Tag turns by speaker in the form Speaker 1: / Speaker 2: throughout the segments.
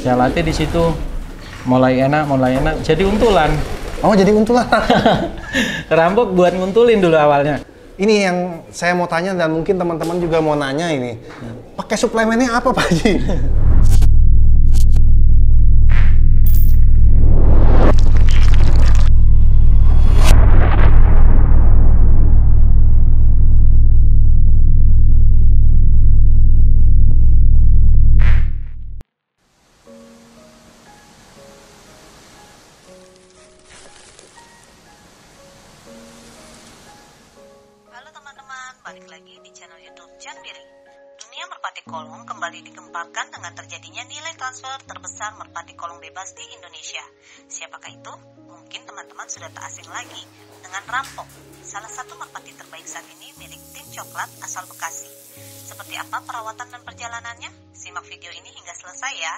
Speaker 1: Saya latih di situ, mulai enak. Jadi untulan.
Speaker 2: Oh, jadi untulan.
Speaker 1: Rampok buat nguntulin dulu awalnya.
Speaker 2: Ini yang saya mau tanya dan mungkin teman-teman juga mau nanya ini. Pakai suplemennya apa, Pak Haji?
Speaker 3: Halo teman-teman, balik lagi di channel YouTube Jambiri. Dunia merpati kolong kembali digemparkan dengan terjadinya nilai transfer terbesar merpati kolong bebas di Indonesia. Siapakah itu? Mungkin teman-teman sudah tak asing lagi dengan Rampok, salah satu merpati terbaik saat ini milik tim coklat asal Bekasi. Seperti apa perawatan dan perjalanannya? Simak video ini hingga selesai ya.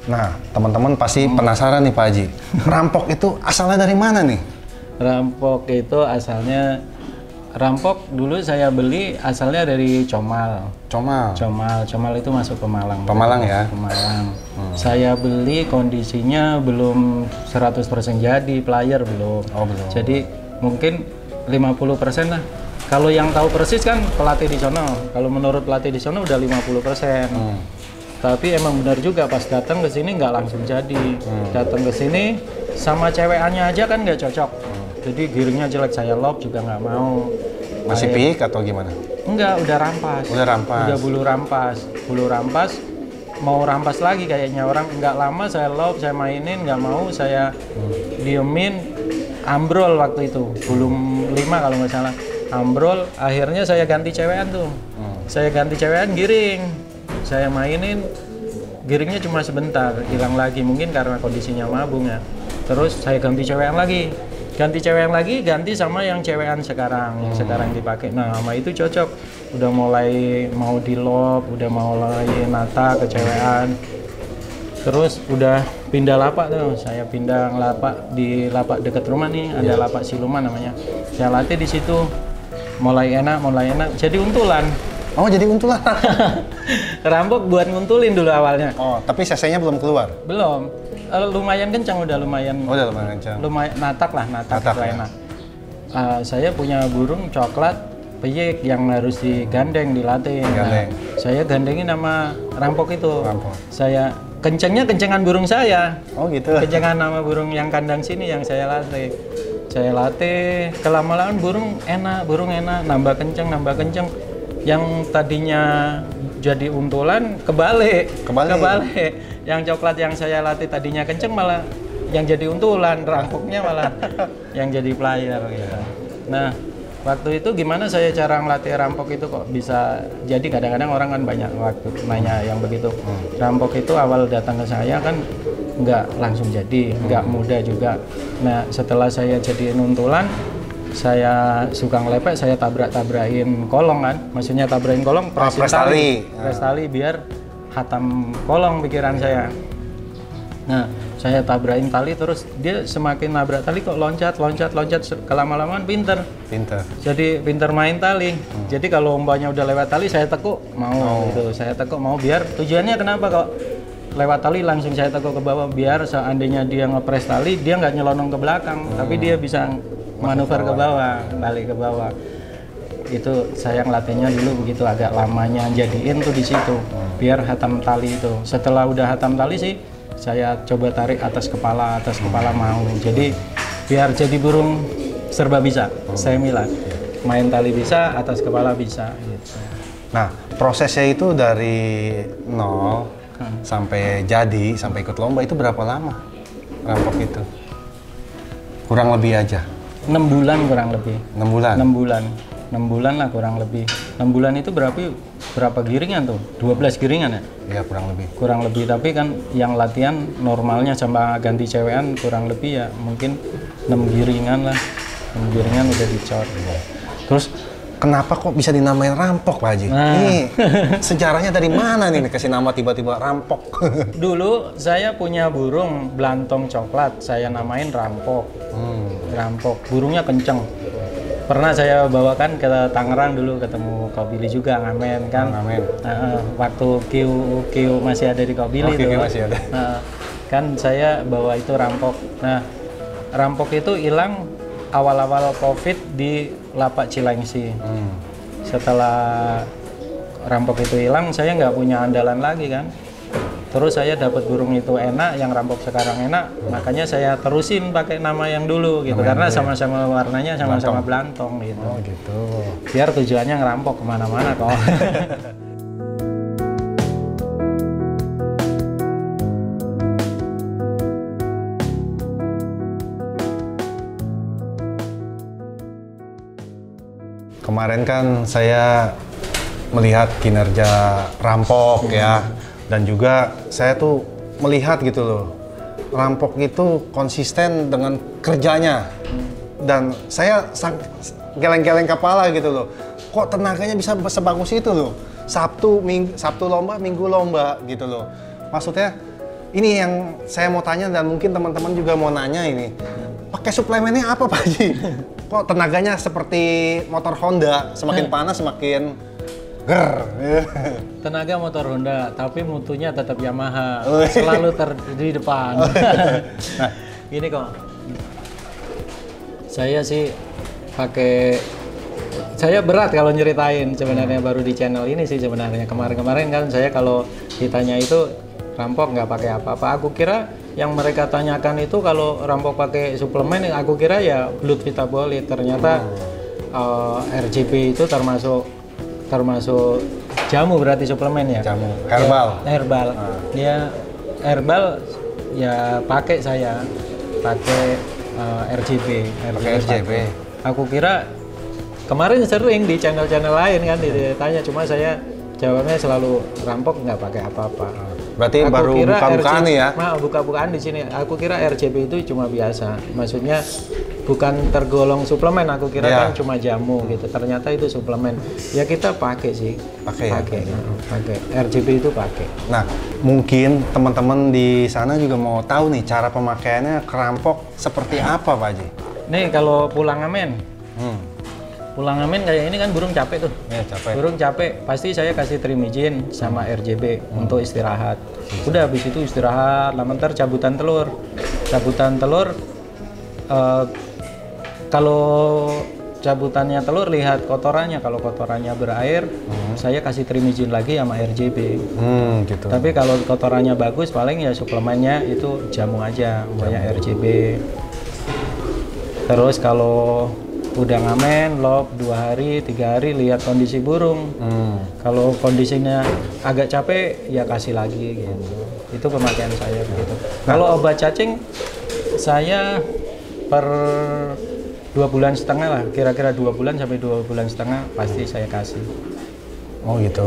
Speaker 2: Nah, teman-teman pasti penasaran nih Pak Haji. Rampok itu asalnya dari mana nih?
Speaker 1: Rampok itu asalnya, Rampok dulu saya beli asalnya dari Comal. Comal itu masuk ke Malang.
Speaker 2: Pemalang ya?
Speaker 1: Pemalang. Saya beli kondisinya belum 100% jadi, player belum.
Speaker 2: Oh, belum.
Speaker 1: Jadi mungkin 50% lah. Kalau yang tahu persis kan pelatih di sono. Kalau menurut pelatih di sono udah 50%. Tapi emang benar juga pas datang ke sini nggak langsung jadi. Datang ke sini sama cewekannya aja kan nggak cocok. Jadi giringnya jelek, saya lob juga nggak mau.
Speaker 2: Masih piik atau gimana?
Speaker 1: Enggak, udah rampas. Udah bulu rampas. Mau rampas lagi kayaknya orang. Nggak lama saya lob, saya mainin, nggak mau, saya diemin. Ambrol waktu itu, belum 5 kalau nggak salah. Ambrol, akhirnya saya ganti cewekan tuh. Saya ganti cewekan giring. Saya mainin, giringnya cuma sebentar, hilang lagi. Mungkin karena kondisinya mabung ya. Terus saya ganti cewekan lagi. Ganti sama yang cewekan sekarang, yang sekarang dipakai. Nah, sama itu cocok. Udah mulai mau di lob, udah mulai nata ke cewekan. Terus udah pindah lapak tuh. Saya pindah lapak di lapak dekat rumah nih, ada lapak siluman namanya. Saya latih di situ. Mulai enak. Jadi untulan.
Speaker 2: Oh, jadi untulan.
Speaker 1: Rampok buat nguntulin dulu awalnya.
Speaker 2: Oh, tapi cc-nya belum keluar?
Speaker 1: Belum. Lumayan kencang, udah lumayan.
Speaker 2: Oh, udah lumayan kencang.
Speaker 1: Lumayan natak itu
Speaker 2: ya?
Speaker 1: enak. Saya punya burung coklat peyik yang harus digandeng, dilatih. Nah, saya gandengin sama Rampok itu. Saya kencengan burung saya. Oh, gitu. Kencengan sama burung yang kandang sini yang saya latih. Kelama-lamaan burung enak, nambah kenceng. Yang tadinya jadi untulan kebalik. Yang coklat yang saya latih tadinya kenceng malah yang jadi untulan, Rampoknya malah yang jadi player gitu. Nah, waktu itu gimana saya cara ngelatih Rampok itu kok bisa jadi? Kadang-kadang orang kan banyak waktu nanya yang begitu. Rampok itu awal datang ke saya kan nggak langsung jadi, nggak mudah juga. Nah, setelah saya jadiin untulan, saya suka ngelepek, saya tabrakin kolong kan. Maksudnya tabrakin kolong, pres tali biar hatam kolong pikiran saya. Nah, saya tabrakin tali terus dia semakin nabrak tali kok loncat, kelama-lamaan pinter. Jadi pinter main tali. Jadi kalau umpamanya udah lewat tali saya tekuk mau biar tujuannya kenapa kok lewat tali langsung saya tekuk ke bawah biar seandainya dia ngepres tali dia nggak nyelonong ke belakang, tapi dia bisa manuver ke bawah, balik ke bawah. Itu saya ngelatihnya dulu begitu, agak lamanya jadiin tuh di situ biar hatam tali itu. Setelah udah hatam tali sih saya coba tarik atas kepala mau. Jadi biar jadi burung serba bisa. Saya milah main tali bisa, atas kepala bisa gitu.
Speaker 2: Nah, prosesnya itu dari nol sampai jadi, sampai ikut lomba itu berapa lama Rampok itu? Kurang lebih aja.
Speaker 1: 6 bulan kurang lebih.
Speaker 2: 6 bulan?
Speaker 1: 6 bulan lah kurang lebih. 6 bulan itu berarti berapa giringan tuh? 12 giringan ya?
Speaker 2: Iya, kurang lebih.
Speaker 1: Kurang lebih, tapi kan yang latihan normalnya sama ganti cewekan kurang lebih ya mungkin 6 giringan lah. 6 giringan udah dicor.
Speaker 2: Terus kenapa kok bisa dinamain rampok, Pak Haji?
Speaker 1: Nah.
Speaker 2: Ini sejarahnya dari mana nih kasih nama tiba-tiba rampok?
Speaker 1: Dulu saya punya burung belantong coklat, saya namain rampok. Rampok, burungnya kenceng. Pernah saya bawakan ke Tangerang dulu, ketemu Kak Billy juga ngamen kan.
Speaker 2: Ngamen.
Speaker 1: Waktu Q masih ada di Kak Billy
Speaker 2: Q
Speaker 1: tuh.
Speaker 2: masih ada.
Speaker 1: Kan saya bawa itu rampok. Nah, rampok itu hilang awal-awal COVID di Lapak Cilengsi. Setelah rampok itu hilang, saya nggak punya andalan lagi kan. Terus saya dapat burung itu enak, yang rampok sekarang enak, makanya saya terusin pakai nama yang dulu gitu, karena sama-sama warnanya sama-sama belantong gitu.
Speaker 2: Oh gitu.
Speaker 1: Biar tujuannya ngerampok kemana-mana kok.
Speaker 2: Kemarin kan saya melihat kinerja rampok ya, dan juga saya tuh melihat gitu loh, rampok itu konsisten dengan kerjanya, dan saya geleng-geleng kepala gitu loh, kok tenaganya bisa sebagus itu loh, Sabtu lomba, Minggu lomba gitu loh. Maksudnya ini yang saya mau tanya dan mungkin teman-teman juga mau nanya ini, pakai suplemennya apa Pak Haji? Kok tenaganya seperti motor Honda, semakin panas semakin ger.
Speaker 1: Tenaga motor Honda, tapi mutunya tetap Yamaha, selalu di depan. Nah, gini kok, saya sih saya berat kalau nyeritain sebenarnya, baru di channel ini sih sebenarnya. Kemarin-kemarin kan saya kalau ditanya itu rampok nggak pakai apa-apa, aku kira yang mereka tanyakan itu kalau rampok pakai suplemen, aku kira ya blood vitabolit. Ternyata RGB itu termasuk jamu, berarti suplemen ya?
Speaker 2: Jamu, herbal.
Speaker 1: Ya, herbal. Dia herbal ya pakai saya, pakai RGB. Aku kira kemarin sering di channel-channel lain kan ditanya, cuma saya jawabnya selalu rampok nggak pakai apa-apa.
Speaker 2: Berarti aku baru buka-bukaan nih ya?
Speaker 1: Buka-bukaan di sini. Aku kira RGB itu cuma biasa, maksudnya bukan tergolong suplemen. Aku kira kan cuma jamu gitu. Ternyata itu suplemen. Ya kita pakai sih. Pakai. RGB itu pakai.
Speaker 2: Nah, mungkin teman-teman di sana juga mau tahu nih cara pemakaiannya rampok seperti apa, Pak Haji?
Speaker 1: Nih kalau pulang ngamen. Pulang ngamen kayak ini kan burung capek tuh.
Speaker 2: Ya, capek.
Speaker 1: Burung capek, pasti saya kasih trimijin sama RGB untuk istirahat. Udah habis itu istirahat, lama ntar cabutan telur. Kalau cabutannya telur lihat kotorannya, kalau kotorannya berair, saya kasih trimijin lagi sama RGB.
Speaker 2: Gitu.
Speaker 1: Tapi kalau kotorannya bagus, paling ya suplemennya itu jamu aja, banyak RGB. Terus kalau udah ngamen, lob 2 hari, 3 hari, lihat kondisi burung. Kalau kondisinya agak capek, ya kasih lagi gitu. Itu pemakaian saya begitu. Kalau obat cacing, saya per 2,5 bulan lah, kira-kira 2 bulan sampai 2,5 bulan pasti saya kasih.
Speaker 2: Oh gitu.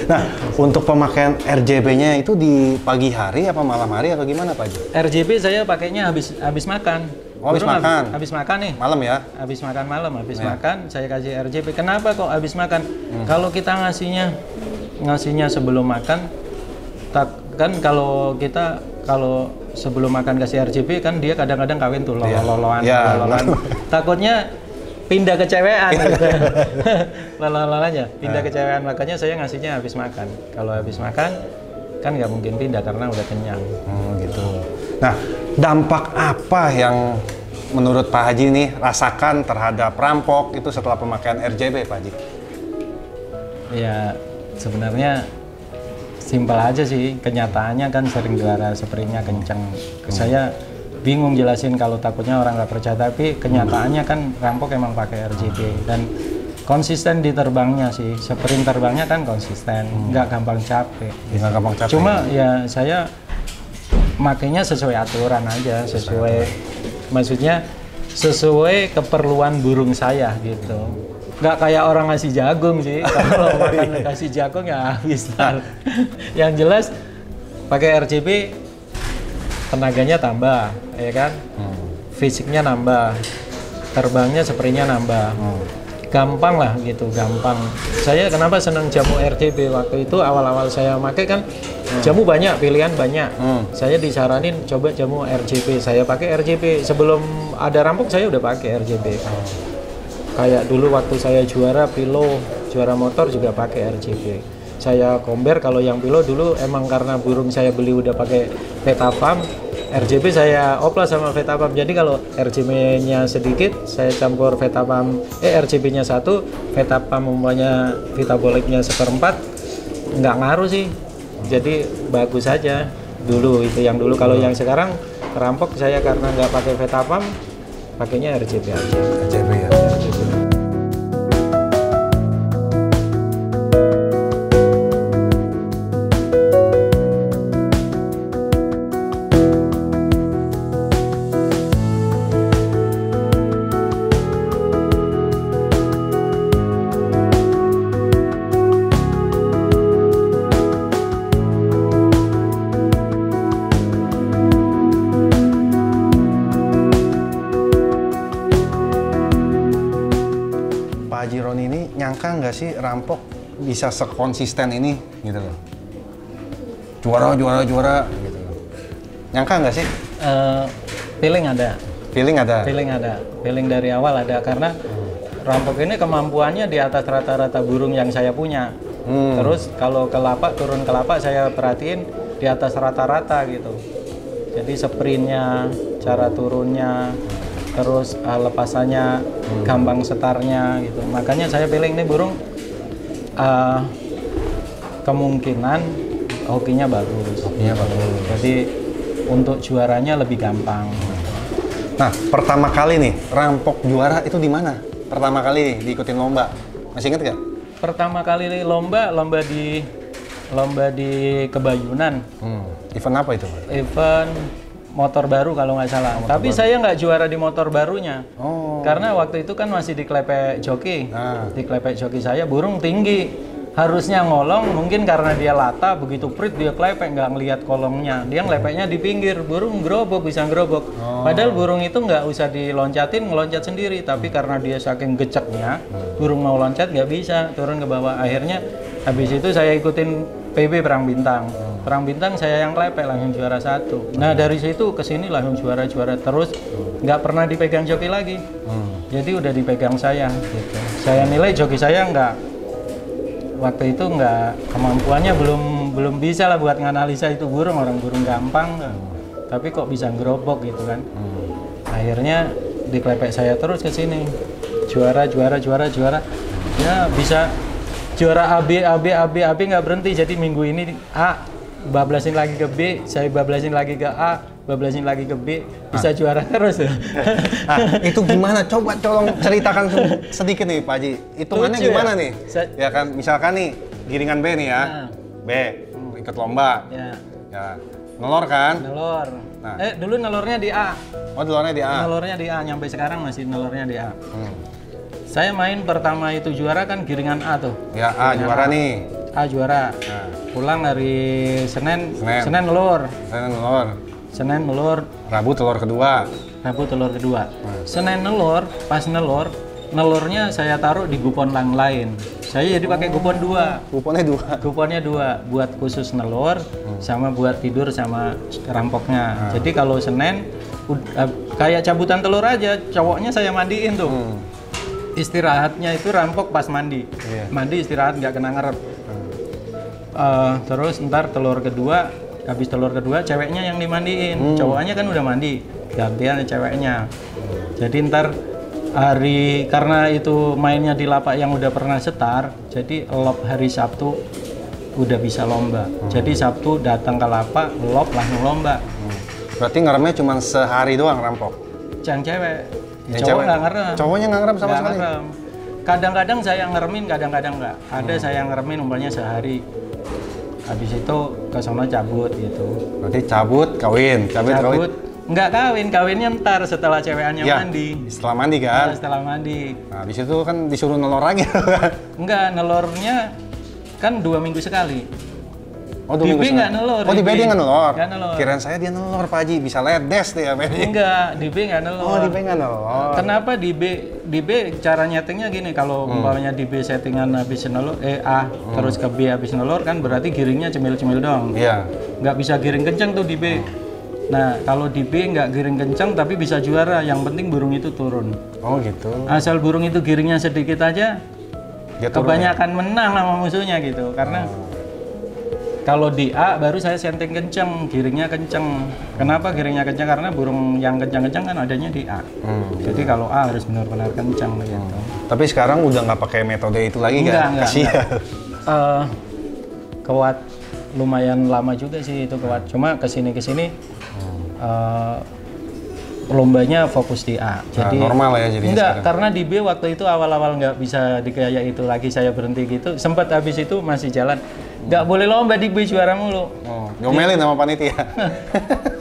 Speaker 2: Nah, untuk pemakaian RGB-nya itu di pagi hari apa malam hari atau gimana Pak Haji?
Speaker 1: RGB saya pakainya habis makan.
Speaker 2: Oh, habis makan?
Speaker 1: Habis makan nih.
Speaker 2: Malam ya?
Speaker 1: Habis makan malam, makan saya kasih RGB. Kenapa kok habis makan? Kalau kita ngasihnya sebelum makan, kan kalau sebelum makan kasih RGB kan dia kadang-kadang kawin tuh loloan. Takutnya pindah ke cewekan. Loloannya pindah ke cewekan, makanya saya ngasihnya habis makan. Kalau habis makan kan nggak mungkin pindah karena udah kenyang.
Speaker 2: Gitu. Nah, dampak apa yang menurut Pak Haji nih rasakan terhadap rampok itu setelah pemakaian RGB, Pak Haji?
Speaker 1: Ya sebenarnya simpel aja sih, kenyataannya kan sering juara springnya kenceng. Saya bingung jelasin kalau takutnya orang nggak percaya, tapi kenyataannya kan rampok emang pakai RGB dan konsisten di terbangnya sih. Sprint terbangnya kan konsisten, nggak gampang capek.
Speaker 2: Nggak gampang capek.
Speaker 1: Cuma ya saya makanya sesuai aturan aja, maksudnya sesuai keperluan burung saya gitu. nggak kayak orang ngasih jagung sih. Kalau makan kasih jagung ya habis. Yang jelas pakai RGB tenaganya tambah, ya kan? Fisiknya nambah, terbangnya spraynya nambah. Gampang lah gitu, gampang. Saya kenapa senang jamu RGB waktu itu awal-awal saya pakai kan jamu banyak, pilihan banyak. Saya disaranin coba jamu RGB. Saya pakai RGB sebelum ada rampok saya udah pakai RGB. Kayak dulu waktu saya juara pilo, juara motor juga pakai RGB. Saya compare kalau yang pilo dulu emang karena burung saya beli udah pakai Vetapam, RGB saya oplas sama Vetapam. Jadi kalau RGB-nya sedikit, saya campur Vetapam, RGB-nya 1, Vetapam umpamanya Vitaboliknya 1/4, nggak ngaruh sih. Jadi bagus aja dulu itu yang dulu. Kalau yang sekarang rampok saya karena nggak pakai Vetapam, pakainya RGB aja.
Speaker 2: RGB ya. Pak Haji Roni ini nyangka nggak sih rampok bisa sekonsisten ini gitu loh? Juara gitu loh. Nyangka nggak sih?
Speaker 1: Feeling ada.
Speaker 2: Feeling ada?
Speaker 1: Feeling ada. Feeling dari awal ada karena rampok ini kemampuannya di atas rata-rata burung yang saya punya. Terus kalau ke lapak, turun ke lapak saya perhatiin di atas rata-rata gitu. Jadi sprintnya, cara turunnya, terus lepasannya, gampang setarnya gitu. Makanya saya pilih ini burung kemungkinan hokinya bagus.
Speaker 2: Hokinya bagus.
Speaker 1: Jadi untuk juaranya lebih gampang.
Speaker 2: Nah, pertama kali nih rampok juara itu di mana? Pertama kali nih diikutin lomba. Masih inget nggak?
Speaker 1: Pertama kali lomba di Kebayunan.
Speaker 2: Event apa itu?
Speaker 1: Event motor baru kalau nggak salah. Tapi saya nggak juara di motor barunya. Karena waktu itu kan masih di klepek joki. Di klepek joki saya burung tinggi. Harusnya ngolong, mungkin karena dia lata, begitu prit dia klepek, nggak ngelihat kolongnya. Dia ngelepeknya di pinggir, burung gerobok, bisa gerobok. Padahal burung itu nggak usah diloncatin, ngeloncat sendiri. Tapi karena dia saking geceknya, burung mau loncat nggak bisa, turun ke bawah. Akhirnya habis itu saya ikutin PB Perang Bintang. Perang Bintang saya yang klepek, langsung juara 1. Nah dari situ ke sini langsung juara-juara terus, nggak pernah dipegang joki lagi. Jadi udah dipegang saya. Gitu. Saya nilai joki saya waktu itu kemampuannya belum bisa lah buat nganalisa itu burung, orang burung gampang, tapi kok bisa gerobok gitu kan. Akhirnya diklepek saya terus ke sini, juara, ya bisa juara AB nggak berhenti. Jadi minggu ini A, bablasin lagi ke B, saya bablasin lagi ke A, bablasin lagi ke B, bisa juara terus.
Speaker 2: Nah, itu gimana? Coba tolong ceritakan sedikit nih Pak Haji. Hitungannya gimana nih? Ya kan, misalkan nih giringan B nih ya, B ikut lomba. Ya, nelor kan?
Speaker 1: Nelor. Nah. Dulu nelornya di A.
Speaker 2: Oh, nelornya di A.
Speaker 1: Nelornya di A, nyampe sekarang masih nelornya di A. Saya main pertama itu juara kan giringan A tuh.
Speaker 2: Ya, A juara nih.
Speaker 1: A juara. Nah. Pulang hari Senin nelor. Senin nelor,
Speaker 2: Rabu telur kedua.
Speaker 1: Senin nelor, pas nelornya saya taruh di gupon yang lain. Saya jadi pakai gupon 2. Guponnya 2 buat khusus nelor sama buat tidur sama rampoknya. Jadi kalau Senin kayak cabutan telur aja, cowoknya saya mandiin tuh. Istirahatnya itu rampok pas mandi. Mandi istirahat nggak kena ngerep. Terus ntar habis telur kedua ceweknya yang dimandiin, cowoknya kan udah mandi, gantian ceweknya. Jadi ntar karena itu mainnya di lapak yang udah pernah setar, jadi lop hari Sabtu udah bisa lomba. Jadi Sabtu datang ke lapak, lop langsung lomba.
Speaker 2: Berarti ngeremnya cuma sehari doang rampok?
Speaker 1: Yang cewek, cowok nggak ngerem.
Speaker 2: Cowoknya nggak ngerem sama sekali?
Speaker 1: Kadang-kadang saya ngeremin, kadang-kadang nggak. Ada saya ngeremin umpamanya sehari. Habis itu ke sana cabut gitu.
Speaker 2: Berarti cabut, kawin.
Speaker 1: Nggak kawin, kawinnya ntar setelah cewekannya
Speaker 2: Ya,
Speaker 1: mandi.
Speaker 2: setelah mandi kan?
Speaker 1: Nah, setelah mandi.
Speaker 2: Nah, habis itu kan disuruh nelor lagi.
Speaker 1: Enggak, nelornya kan 2 minggu sekali.
Speaker 2: Oh,
Speaker 1: Di B
Speaker 2: sekali.
Speaker 1: nggak nelor.
Speaker 2: Oh, di B dia nggak nelor?
Speaker 1: Nggak nelor.
Speaker 2: Kirain saya dia nelor, Pak Haji. Bisa ledes deh ya, Pak Haji.
Speaker 1: Enggak, di B nggak nelor.
Speaker 2: Oh, di B nggak nelor.
Speaker 1: Kenapa di B cara nyetingnya gini, kalau umpamanya di B settingan habis nelor, A terus ke B habis nelor kan berarti giringnya cemil-cemil dong.
Speaker 2: Iya.
Speaker 1: Nggak bisa giring kencang tuh di B. Nah, kalau di B nggak giring kencang tapi bisa juara, yang penting burung itu turun.
Speaker 2: Oh, gitu.
Speaker 1: Asal burung itu giringnya sedikit aja,
Speaker 2: Dia turun
Speaker 1: kebanyakan menang sama musuhnya gitu. Karena kalau di A baru saya setting kencang, giringnya kencang. Kenapa giringnya kencang? Karena burung yang kencang-kencang kan adanya di A. Jadi kalau A harus benar-benar kencang gitu.
Speaker 2: Tapi sekarang udah nggak pakai metode itu lagi kan?
Speaker 1: Enggak.
Speaker 2: Kasihan.
Speaker 1: Kewat lumayan lama juga sih itu kewat. Cuma kesini lombanya fokus di A. Jadi
Speaker 2: normal ya jadinya
Speaker 1: enggak,
Speaker 2: sekarang.
Speaker 1: karena di B waktu itu awal-awal nggak bisa kayak itu lagi, saya berhenti gitu. Sempat habis itu masih jalan. Nggak boleh lomba di B, juara mulu.
Speaker 2: Oh, diomelin sama panitia.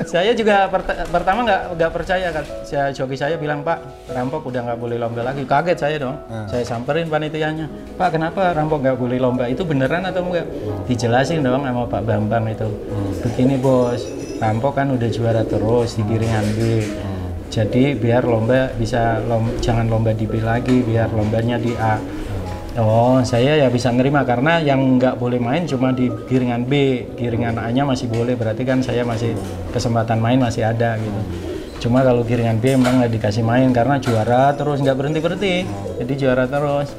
Speaker 1: Saya juga pertama nggak percaya kan. Joki saya bilang, Pak, rampok udah nggak boleh lomba lagi. Kaget saya dong. Saya samperin panitianya, Pak, kenapa rampok nggak boleh lomba? Itu beneran atau enggak? Dijelasin dong sama Pak Bambang itu. Begini bos, rampok kan udah juara terus di giringan B. Jadi biar lomba bisa jangan lomba di B lagi, biar lombanya di A. Oh, saya ya bisa nerima karena yang nggak boleh main cuma di giringan B, giringan A-nya masih boleh, berarti kan saya masih kesempatan main masih ada gitu. Cuma kalau giringan B memang nggak dikasih main karena juara terus, nggak berhenti-berhenti, jadi juara terus.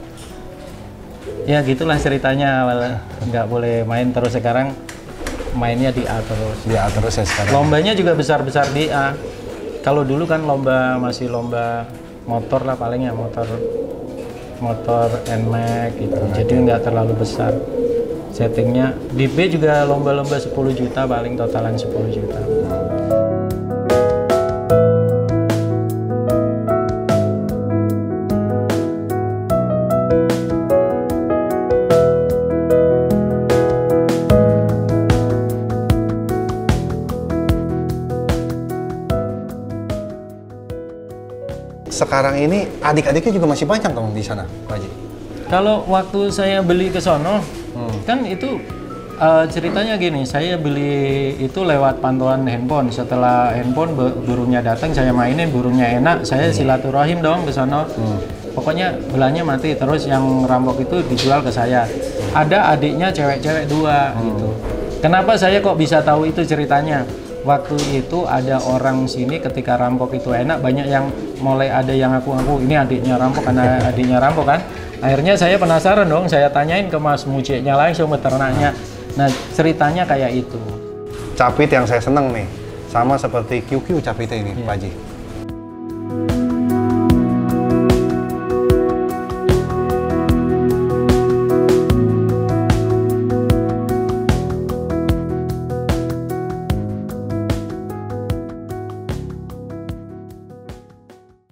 Speaker 1: Ya gitulah ceritanya, awal nggak boleh main terus, sekarang mainnya di A terus.
Speaker 2: Di A terus ya sekarang.
Speaker 1: Lombanya juga besar-besar di A. Kalau dulu kan masih lomba motor lah paling ya, motor NMAX gitu. Jadi nggak terlalu besar. Settingnya di B juga lomba-lomba 10 juta paling, totalan 10 juta.
Speaker 2: Sekarang ini adik-adiknya juga masih banyak dong di sana, Pak Haji?
Speaker 1: Kalau waktu saya beli ke sono, kan itu ceritanya gini, saya beli itu lewat pantauan handphone. Setelah handphone burungnya datang, saya mainin, burungnya enak, saya silaturahim dong ke sono. Pokoknya belahnya mati, terus yang rampok itu dijual ke saya. Ada adiknya cewek-cewek 2 gitu. Kenapa saya kok bisa tahu itu ceritanya? Waktu itu ada orang sini ketika rampok itu enak, banyak yang mulai ada yang ngaku-ngaku ini adiknya rampok, karena adiknya rampok kan. Akhirnya saya penasaran dong, saya tanyain ke Mas Mujeknya langsung, peternaknya. Nah ceritanya kayak itu.
Speaker 2: Capit yang saya seneng nih, sama seperti QQ capitnya ini, Pak Haji.